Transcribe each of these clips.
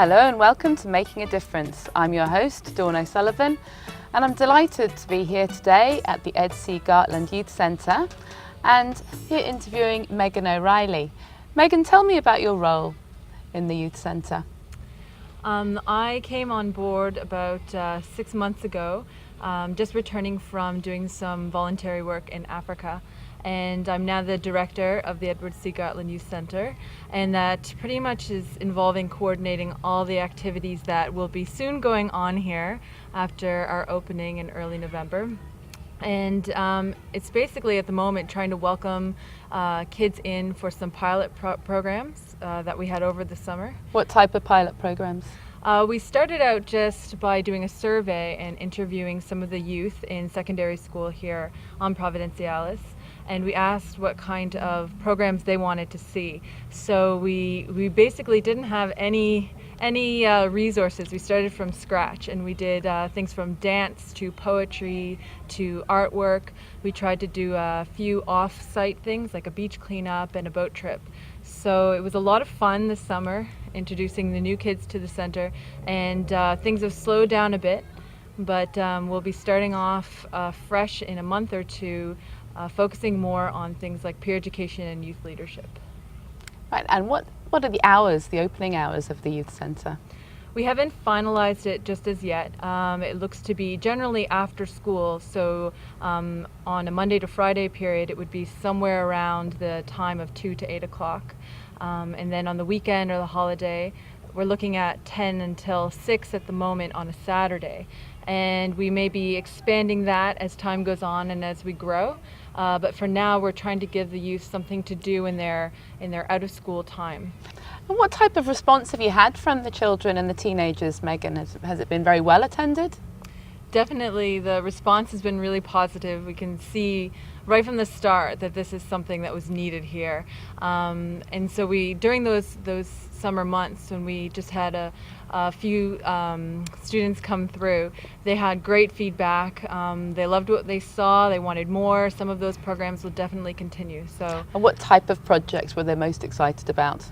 Hello and welcome to Making a Difference. I'm your host, Dawn O'Sullivan, and I'm delighted to be here today at the Ed C. Gartland Youth Centre and here interviewing Megan O'Reilly. Megan, tell me about your role in the Youth Centre. I came on board about 6 months ago, just returning from doing some voluntary work in Africa. And I'm now the director of the Edward C. Gartland Youth Centre, and that pretty much is involving coordinating all the activities that will be soon going on here after our opening in early November. And it's basically at the moment trying to welcome kids in for some pilot programs that we had over the summer. What type of pilot programs? We started out just by doing a survey and interviewing some of the youth in secondary school here on Providenciales. And we asked what kind of programs they wanted to see. So we basically didn't have any resources. We started from scratch, and we did things from dance to poetry to artwork. We tried to do a few off-site things like a beach cleanup and a boat trip. So it was a lot of fun this summer, introducing the new kids to the center, and things have slowed down a bit, but we'll be starting off fresh in a month or two, focusing more on things like peer education and youth leadership. Right, and what are the hours, the opening hours of the Youth Centre? We haven't finalized it just as yet. It looks to be generally after school, so on a Monday to Friday period, it would be somewhere around the time of 2 to 8 o'clock. And then on the weekend or the holiday, we're looking at 10 until 6 at the moment on a Saturday. And we may be expanding that as time goes on and as we grow. But for now, we're trying to give the youth something to do in their out-of-school time. And what type of response have you had from the children and the teenagers, Megan? Has it been very well attended? Definitely, the response has been really positive. We can see right from the start that this is something that was needed here. And so during those summer months when we just had a few students come through, they had great feedback. They loved what they saw. They wanted more. Some of those programs will definitely continue. So, and what type of projects were they most excited about?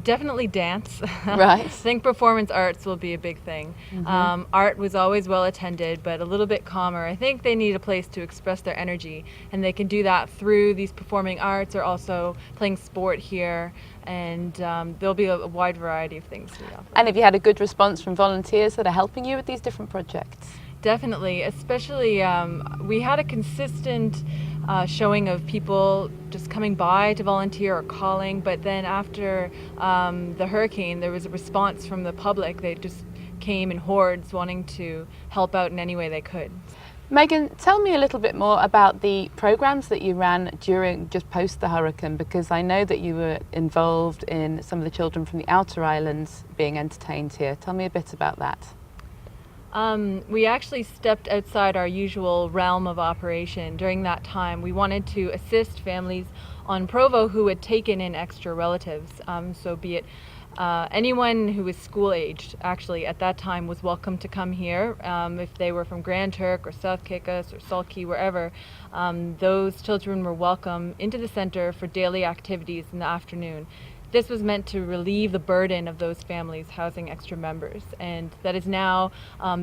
Definitely dance. Right. I think performance arts will be a big thing. Mm-hmm. Art was always well attended, but a little bit calmer. I think they need a place to express their energy, and they can do that through these performing arts or also playing sport here. And there'll be a wide variety of things we offer. And have you had a good response from volunteers that are helping you with these different projects? Definitely, especially we had a consistent showing of people just coming by to volunteer or calling, but then after the hurricane, there was a response from the public. They just came in hordes wanting to help out in any way they could. Megan, tell me a little bit more about the programs that you ran just post the hurricane, because I know that you were involved in some of the children from the outer islands being entertained here. Tell me a bit about that. We actually stepped outside our usual realm of operation during that time. We wanted to assist families on Provo who had taken in extra relatives. So be it anyone who was school-aged, actually, at that time was welcome to come here. If they were from Grand Turk or South Caicos or Salt Key, wherever, those children were welcome into the center for daily activities in the afternoon. This was meant to relieve the burden of those families housing extra members, and that has now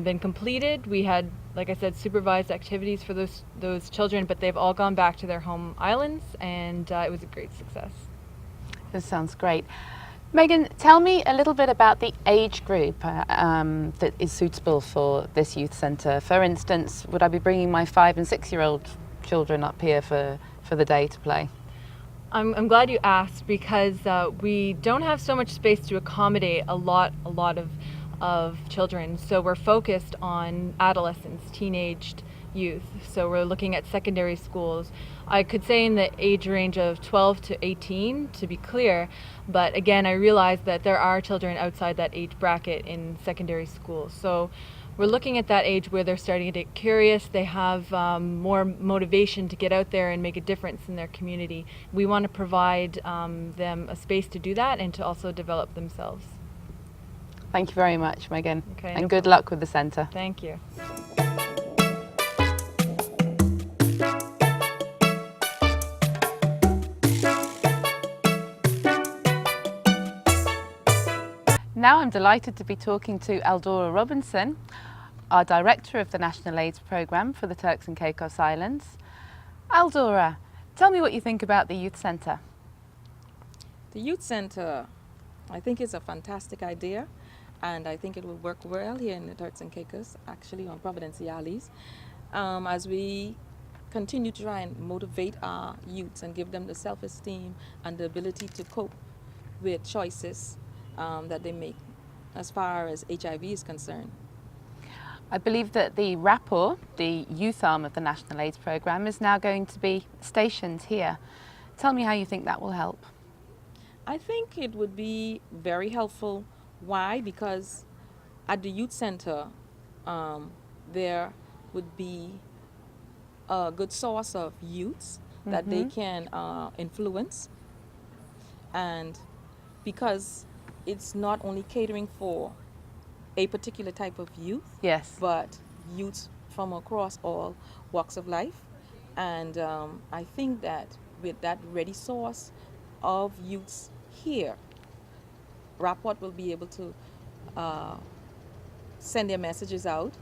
been completed. We had, like I said, supervised activities for those children, but they've all gone back to their home islands, and it was a great success. This sounds great. Megan, tell me a little bit about the age group that is suitable for this youth centre. For instance, would I be bringing my 5- and 6-year-old children up here for the day to play? I'm glad you asked, because we don't have so much space to accommodate a lot of children. So we're focused on adolescents, teenaged youth. So we're looking at secondary schools. I could say in the age range of 12 to 18, to be clear, but again, I realize that there are children outside that age bracket in secondary schools. So we're looking at that age where they're starting to get curious. They have more motivation to get out there and make a difference in their community. We want to provide them a space to do that and to also develop themselves. Thank you very much, Megan. Okay, and good luck with the centre. Thank you. Now I'm delighted to be talking to Eldora Robinson, our Director of the National AIDS Programme for the Turks and Caicos Islands. Eldora, tell me what you think about the Youth Centre. The Youth Center, I think, is a fantastic idea, and I think it will work well here in the Turks and Caicos, actually on Providenciales, as we continue to try and motivate our youths and give them the self-esteem and the ability to cope with choices that they make as far as HIV is concerned. I believe that the RAPOR, the youth arm of the National AIDS Programme, is now going to be stationed here. Tell me how you think that will help. I think it would be very helpful. Why? Because at the youth center, there would be a good source of youths that they can influence. And because it's not only catering for a particular type of youth, Yes. but youths from across all walks of life. And I think that with that ready source of youths here, RAPOR will be able to send their messages out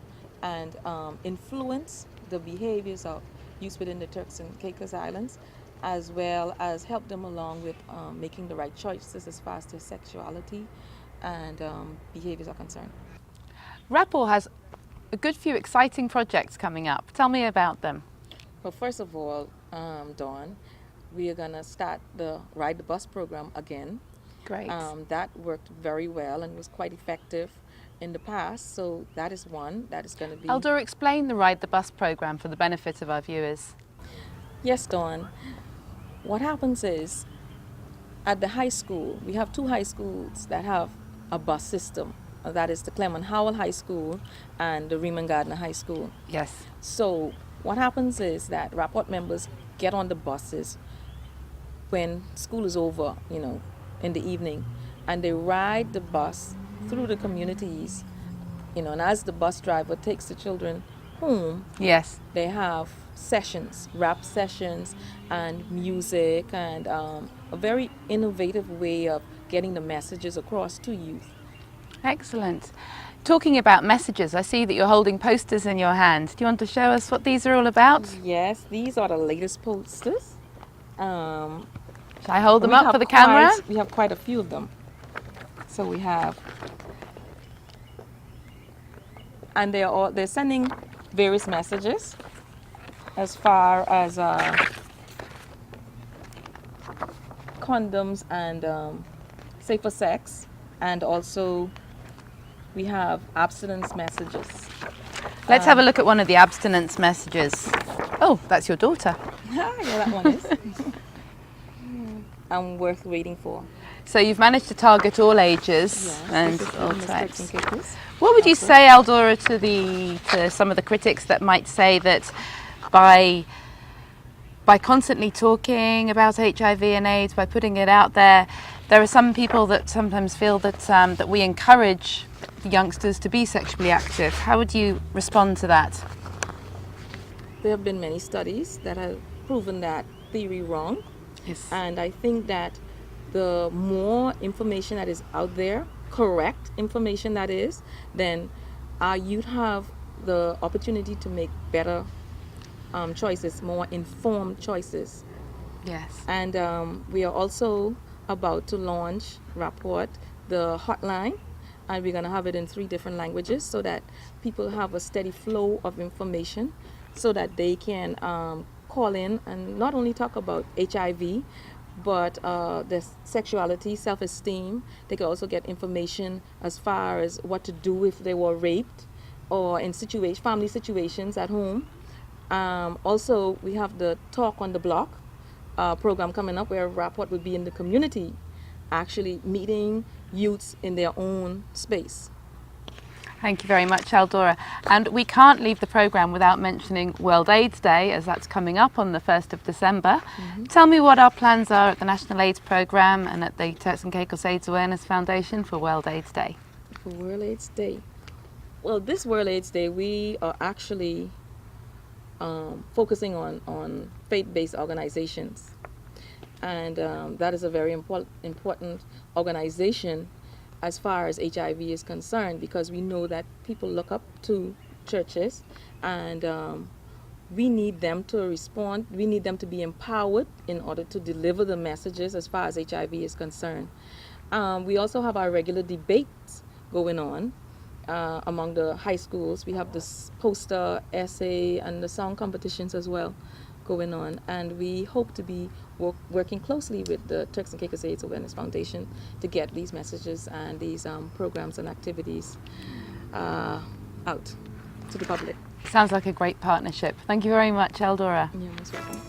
and influence the behaviors of youth within the Turks and Caicos Islands, as well as help them along with making the right choices as far as their sexuality and behaviors are concerned. RAPOR has a good few exciting projects coming up. Tell me about them. Well, first of all, Dawn, we are going to start the Ride the Bus program again. Great. That worked very well and was quite effective in the past, so that is one that is going to be... Eldora, explain the Ride the Bus programme for the benefit of our viewers. Yes, Dawn. What happens is, at the high school, we have two high schools that have a bus system. That is the Clement Howell High School and the Raymond Gardner High School. Yes. So what happens is that RAPOR members get on the buses when school is over, in the evening, and they ride the bus through the communities, and as the bus driver takes the children home, Yes. they have sessions, rap sessions and music, and a very innovative way of getting the messages across to youth. Excellent. Talking about messages, I see that you're holding posters in your hand. Do you want to show us what these are all about? Yes, these are the latest posters. Shall I hold them up for the camera? We have quite a few of them. So we have, and they're sending various messages as far as condoms and safer sex, and also we have abstinence messages. Let's have a look at one of the abstinence messages. Oh, that's your daughter. Yeah, that one is. And worth waiting for. So you've managed to target all ages Yes, and this is all Miss types. Turks and Caicos. What would you say, Eldora, to some of the critics that might say that by constantly talking about HIV and AIDS, by putting it out there are some people that sometimes feel that that we encourage youngsters to be sexually active? How would you respond to that? There have been many studies that have proven that theory wrong. Yes. And I think that the more information that is out there, correct information that is, then our youth have the opportunity to make better choices, more informed choices. Yes. And we are also about to launch RAPOR, the hotline, and we're going to have it in 3 different languages so that people have a steady flow of information so that they can call in and not only talk about HIV, but their sexuality, self-esteem. They can also get information as far as what to do if they were raped or in family situations at home. Also, we have the Talk on the Block program coming up where RAPOR would be in the community, actually meeting youths in their own space. Thank you very much, Eldora. And we can't leave the programme without mentioning World AIDS Day, as that's coming up on the 1st of December. Tell me what our plans are at the National AIDS Programme and at the Turks and Caicos AIDS Awareness Foundation for World AIDS Day. For World AIDS Day. Well, this World AIDS Day, we are actually focusing on faith-based organizations. And that is a very important organization as far as HIV is concerned, because we know that people look up to churches, and we need them to respond. We need them to be empowered in order to deliver the messages as far as HIV is concerned. We also have our regular debates going on among the high schools. We have this poster, essay, and the song competitions as well going on. And we hope to be working closely with the Turks and Caicos AIDS Awareness Foundation to get these messages and these programs and activities out to the public. Sounds like a great partnership. Thank you very much, Eldora. You're most welcome.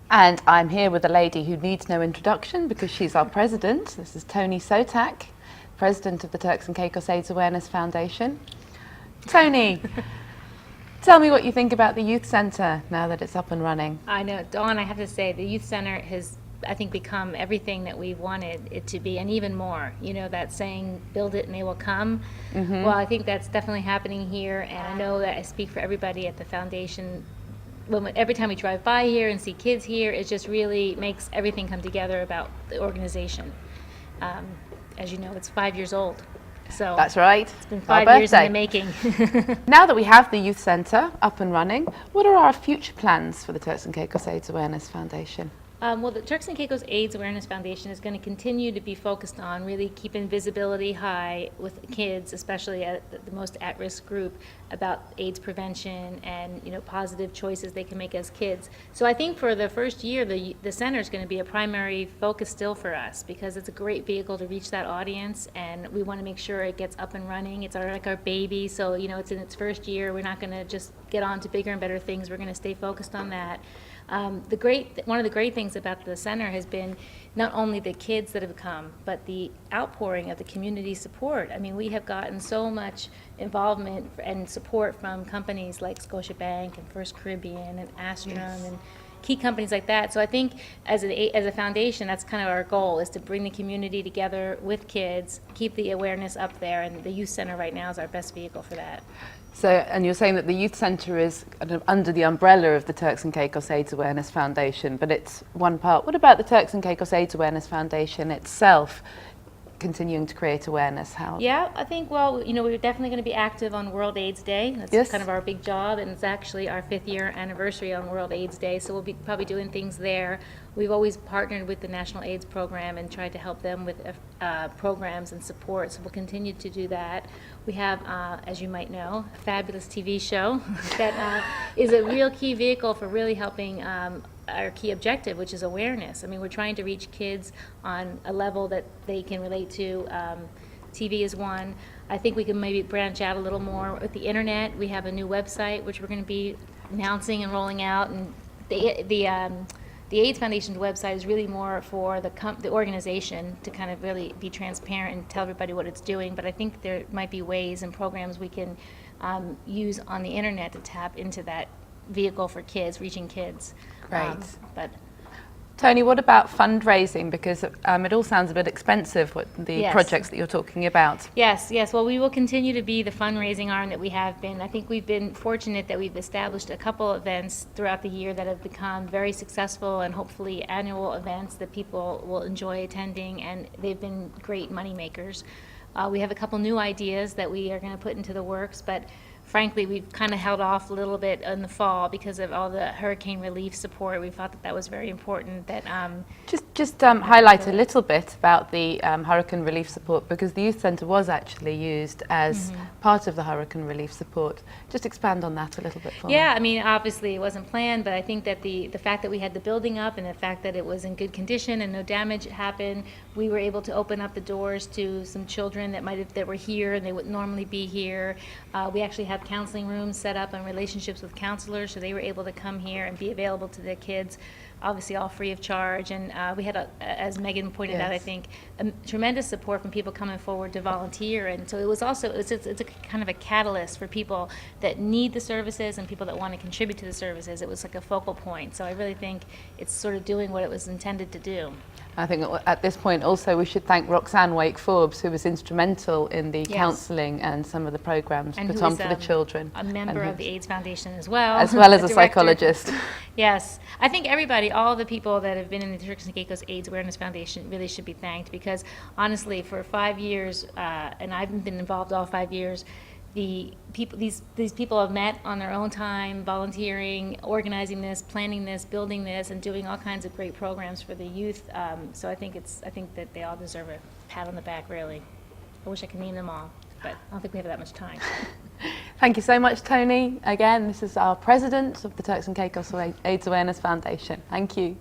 And I'm here with a lady who needs no introduction because she's our president. This is Tony Sotak, president of the Turks and Caicos AIDS Awareness Foundation. Tony, tell me what you think about the youth centre now that it's up and running. I know, Dawn, I have to say, the youth center has, I think, become everything that we wanted it to be, and even more. You know, that saying, build it and they will come. Well, I think that's definitely happening here, and I know that I speak for everybody at the foundation. Every time we drive by here and see kids here, it just really makes everything come together about the organization. As you know, it's 5 years old. So That's right. it's been 5 years in the making. Now that we have the youth centre up and running, what are our future plans for the Turks and Caicos AIDS Awareness Foundation? Well, the Turks and Caicos AIDS Awareness Foundation is going to continue to be focused on really keeping visibility high with kids, especially at the most at-risk group, about AIDS prevention and, you know, positive choices they can make as kids. So I think for the first year, the center is going to be a primary focus still for us, because it's a great vehicle to reach that audience, and we want to make sure it gets up and running. It's like our baby, so, you know, it's in its first year. We're not going to just get on to bigger and better things. We're going to stay focused on that. One of the great things about the center has been not only the kids that have come, but the outpouring of the community support. I mean, we have gotten so much involvement and support from companies like Scotiabank and First Caribbean and Astrum and key companies like that. So I think as a foundation, that's kind of our goal, is to bring the community together with kids, keep the awareness up there, and the youth center right now is our best vehicle for that. So, and you're saying that the youth centre is kind of under the umbrella of the Turks and Caicos AIDS Awareness Foundation, but it's one part. What about the Turks and Caicos AIDS Awareness Foundation itself continuing to create awareness? How? Yeah, I think, well, you know, we're definitely going to be active on World AIDS Day. That's Yes. kind of our big job, and it's actually our 5th year anniversary on World AIDS Day, so we'll be probably doing things there. We've always partnered with the National AIDS Program and tried to help them with programs and support, so we'll continue to do that. We have, as you might know, a fabulous TV show that is a real key vehicle for really helping our key objective, which is awareness. I mean, we're trying to reach kids on a level that they can relate to. TV is one. I think we can maybe branch out a little more with the internet. We have a new website which we're going to be announcing and rolling out, and the AIDS Foundation's website is really more for the organization to kind of really be transparent and tell everybody what it's doing. But I think there might be ways and programs we can use on the internet to tap into that vehicle for kids, reaching kids. Great. But Tony, what about fundraising? Because it all sounds a bit expensive, what the Yes. projects that you're talking about. Yes. Well, we will continue to be the fundraising arm that we have been. I think we've been fortunate that we've established a couple events throughout the year that have become very successful, and hopefully annual events that people will enjoy attending, and they've been great money makers. We have a couple new ideas that we are going to put into the works, but frankly, we've kind of held off a little bit in the fall because of all the hurricane relief support. We thought that was very important. That Just highlight a little bit about the hurricane relief support, because the youth centre was actually used as part of the hurricane relief support. Just expand on that a little bit for me. Yeah, I mean, obviously it wasn't planned, but I think that the fact that we had the building up and the fact that it was in good condition and no damage happened, we were able to open up the doors to some children that were here and they wouldn't normally be here. We actually have counseling rooms set up and relationships with counselors, so they were able to come here and be available to their kids, obviously all free of charge. And we had, as Megan pointed out, I think, tremendous support from people coming forward to volunteer. And so it was also, it's a kind of a catalyst for people that need the services and people that want to contribute to the services. It was like a focal point. So I really think it's sort of doing what it was intended to do. I think at this point also we should thank Roxanne Wake-Forbes, who was instrumental in the Yes. counselling and some of the programmes And put who on is, for the children. a member and of the AIDS Foundation as well. as well as a director. psychologist. Yes, I think everybody, all the people that have been in the Turks and Caicos AIDS Awareness Foundation really should be thanked, because honestly, for 5 years, and I've been involved all 5 years, the people, these people have met on their own time, volunteering, organizing this, planning this, building this, and doing all kinds of great programs for the youth. So I think that they all deserve a pat on the back, really. I wish I could name them all, but I don't think we have that much time. Thank you so much, Tony. Again, this is our president of the Turks and Caicos AIDS Awareness Foundation. Thank you.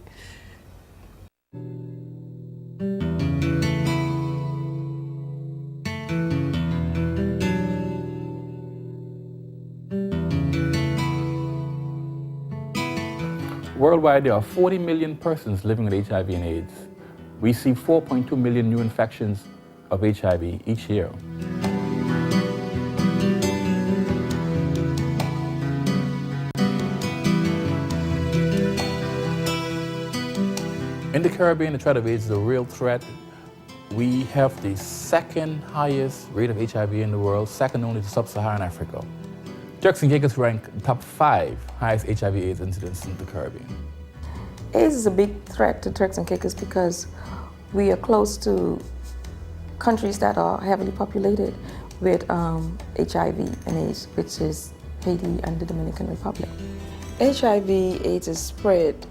Worldwide, there are 40 million persons living with HIV and AIDS. We see 4.2 million new infections of HIV each year. In the Caribbean, the threat of AIDS is a real threat. We have the second highest rate of HIV in the world, second only to sub-Saharan Africa. Turks and Caicos rank top 5 highest HIV/AIDS incidents in the Caribbean. AIDS is a big threat to Turks and Caicos because we are close to countries that are heavily populated with HIV and AIDS, which is Haiti and the Dominican Republic. HIV/AIDS is spread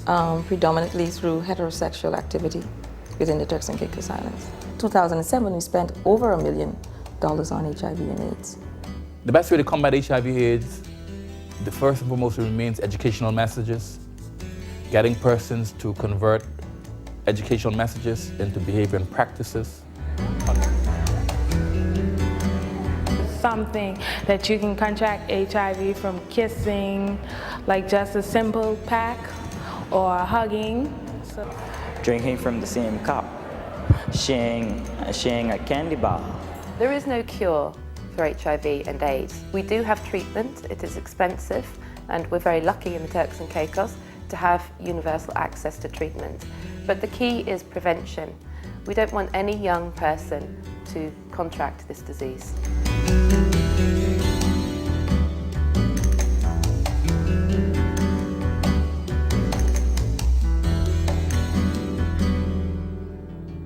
predominantly through heterosexual activity within the Turks and Caicos Islands. 2007, we spent over $1 million on HIV and AIDS. The best way to combat HIV/AIDS, the first and foremost remains educational messages, getting persons to convert educational messages into behavior and practices. Something that you can contract HIV from kissing, like just a simple peck, or hugging. Drinking from the same cup, sharing a candy bar. There is no cure for HIV and AIDS. We do have treatment, it is expensive, and we're very lucky in the Turks and Caicos to have universal access to treatment. But the key is prevention. We don't want any young person to contract this disease.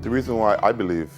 The reason why I believe